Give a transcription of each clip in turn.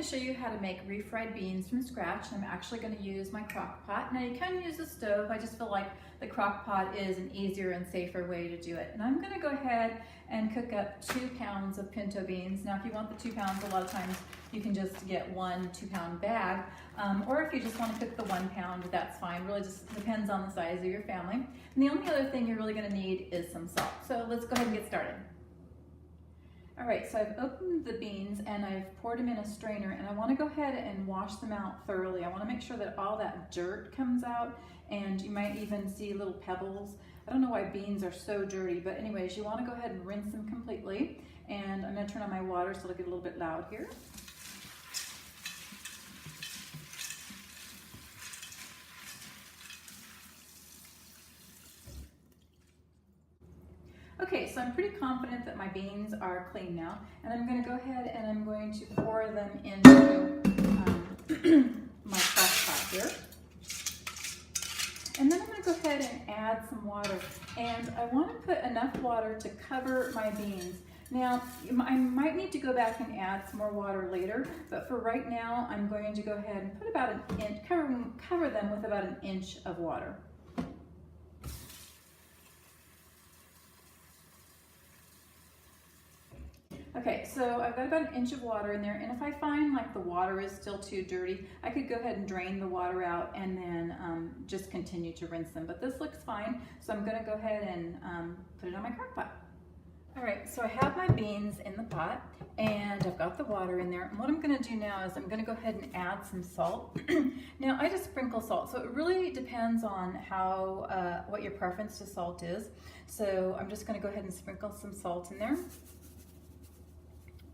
to show you how to make refried beans from scratch. I'm actually going to use my crock pot. Now you can use a stove. I just feel like the crock pot is an easier and safer way to do it. And I'm going to go ahead and cook up 2 pounds of pinto beans. Now if you want the 2 pounds, a lot of times you can just get 1 2-pound bag. Or if you just want to cook the 1 pound, that's fine. Really just depends on the size of your family. And the only other thing you're really going to need is some salt. So let's go ahead and get started. All right, so I've opened the beans and I've poured them in a strainer, and I want to go ahead and wash them out thoroughly. I want to make sure that all that dirt comes out, and you might even see little pebbles. I don't know why beans are so dirty, but anyways, you want to go ahead and rinse them completely. And I'm going to turn on my water so it'll get a little bit loud here. Okay, so I'm pretty confident that my beans are clean now, and I'm going to go ahead and I'm going to pour them into my crock pot here. And then I'm going to go ahead and add some water, and I want to put enough water to cover my beans. Now, I might need to go back and add some more water later, but for right now, I'm going to go ahead and put about an inch, cover them with about an inch of water. Okay, so I've got about an inch of water in there, and if I find like the water is still too dirty, I could go ahead and drain the water out and then just continue to rinse them. But this looks fine, so I'm gonna go ahead and put it on my crock pot. All right, so I have my beans in the pot and I've got the water in there. And what I'm gonna do now is I'm gonna go ahead and add some salt. Now I just sprinkle salt, so it really depends on how, what your preference to salt is. So I'm just gonna go ahead and sprinkle some salt in there.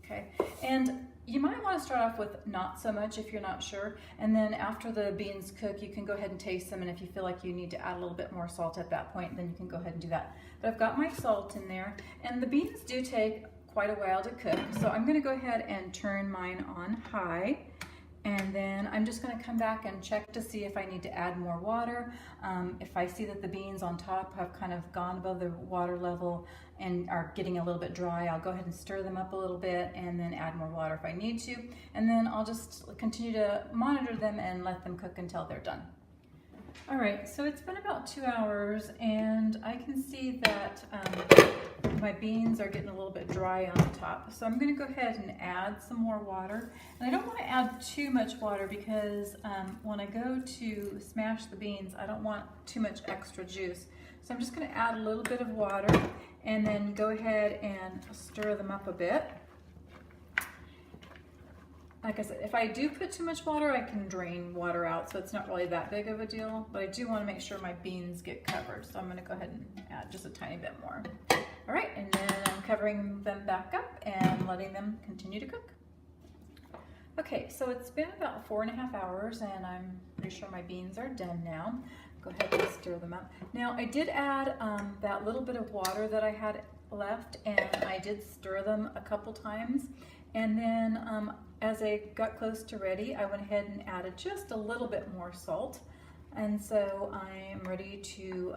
Okay, and you might want to start off with not so much if you're not sure, and then after the beans cook, you can go ahead and taste them, and if you feel like you need to add a little bit more salt at that point, then you can go ahead and do that. But I've got my salt in there, and the beans do take quite a while to cook, so I'm going to go ahead and turn mine on high, and then I'm just going to come back and check to see if I need to add more water. If I see that the beans on top have kind of gone above the water level and are getting a little bit dry, I'll go ahead and stir them up a little bit and then add more water if I need to. And then I'll just continue to monitor them and let them cook until they're done. All right, so it's been about 2 hours, and I can see that my beans are getting a little bit dry on the top. So I'm going to go ahead and add some more water. And I don't want to add too much water because when I go to smash the beans, I don't want too much extra juice. So I'm just going to add a little bit of water and then go ahead and stir them up a bit. Like I said, if I do put too much water, I can drain water out, so it's not really that big of a deal, but I do want to make sure my beans get covered, so I'm going to go ahead and add just a tiny bit more. All right, and then I'm covering them back up and letting them continue to cook. Okay, so it's been about 4.5 hours, and I'm pretty sure my beans are done now. Go ahead and stir them up. Now, I did add that little bit of water that I had left, and I did stir them a couple times, and then as I got close to ready, I went ahead and added just a little bit more salt. And so I am ready to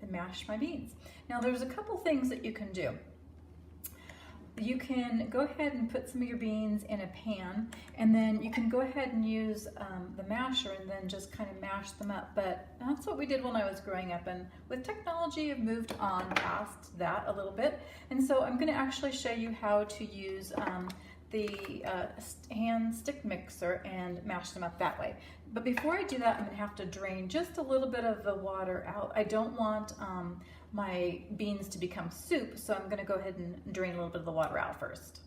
mash my beans. Now there's a couple things that you can do. You can go ahead and put some of your beans in a pan, and then you can go ahead and use the masher and then just kind of mash them up. But that's what we did when I was growing up, and with technology I've moved on past that a little bit. And so I'm going to actually show you how to use the hand stick mixer and mash them up that way. But before I do that, I'm going to have to drain just a little bit of the water out. I don't want my beans to become soup, so I'm going to go ahead and drain a little bit of the water out first.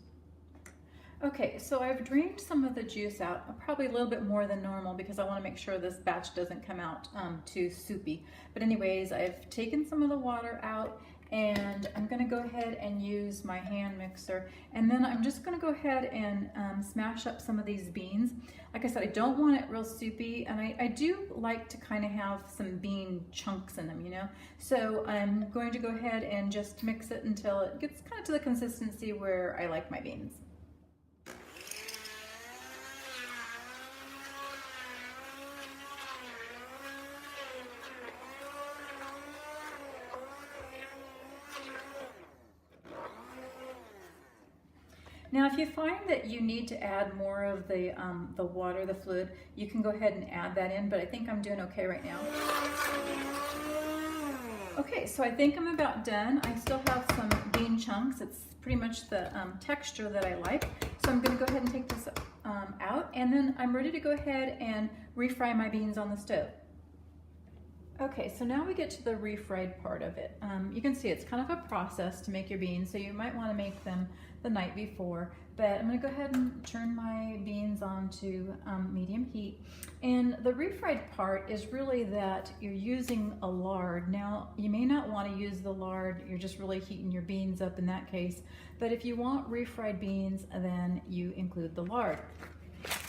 Okay, so I've drained some of the juice out, probably a little bit more than normal because I want to make sure this batch doesn't come out too soupy. But anyways, I've taken some of the water out, and I'm going to go ahead and use my hand mixer, and then I'm just going to go ahead and smash up some of these beans. Like I said, I don't want it real soupy, and I do like to kind of have some bean chunks in them, you know. So I'm going to go ahead and just mix it until it gets kind of to the consistency where I like my beans. Now, if you find that you need to add more of the water, the fluid, you can go ahead and add that in, but I think I'm doing okay right now. Okay, so I think I'm about done. I still have some bean chunks. It's pretty much the texture that I like. So I'm gonna go ahead and take this out, and then I'm ready to go ahead and refry my beans on the stove. Okay, so now we get to the refried part of it. You can see it's kind of a process to make your beans, so you might want to make them the night before, but I'm going to go ahead and turn my beans on to medium heat. And the refried part is really that you're using a lard. Now, you may not want to use the lard, you're just really heating your beans up in that case, but if you want refried beans, then you include the lard.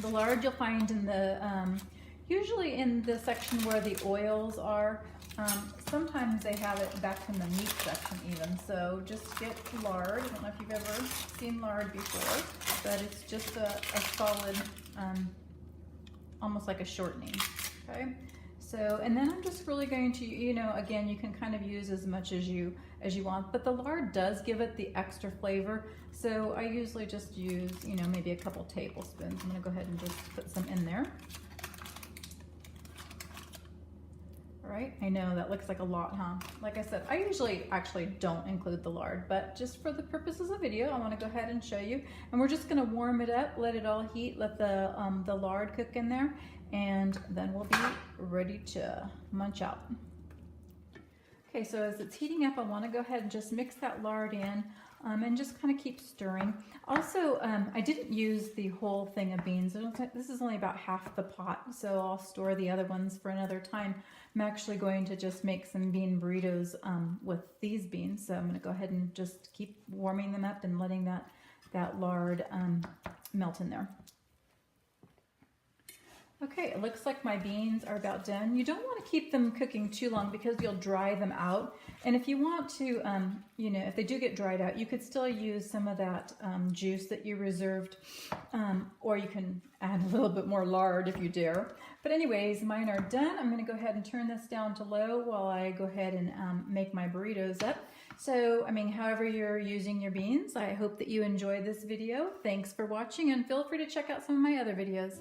The lard you'll find in the usually in the section where the oils are. Sometimes they have it back in the meat section even. So just get lard. I don't know if you've ever seen lard before, but it's just a solid, almost like a shortening, okay? So, and then I'm just really going to, you know, again, you can kind of use as much as you want, but the lard does give it the extra flavor. So I usually just use, you know, maybe a couple tablespoons. I'm gonna go ahead and just put some in there. All right, I know that looks like a lot, huh? Like I said, I usually actually don't include the lard, but just for the purposes of video, I want to go ahead and show you. And we're just going to warm it up, let it all heat, let the lard cook in there, and then we'll be ready to munch out. Okay, so as it's heating up, I want to go ahead and just mix that lard in and just kind of keep stirring. Also, I didn't use the whole thing of beans. This is only about half the pot, so I'll store the other ones for another time. I'm actually going to just make some bean burritos with these beans, so I'm going to go ahead and just keep warming them up and letting that lard melt in there. Okay, it looks like my beans are about done. You don't want to keep them cooking too long because you'll dry them out. And if you want to, you know, if they do get dried out, you could still use some of that juice that you reserved, or you can add a little bit more lard if you dare. But anyways, mine are done. I'm going to go ahead and turn this down to low while I go ahead and make my burritos up. So, I mean, however you're using your beans, I hope that you enjoyed this video. Thanks for watching, and feel free to check out some of my other videos.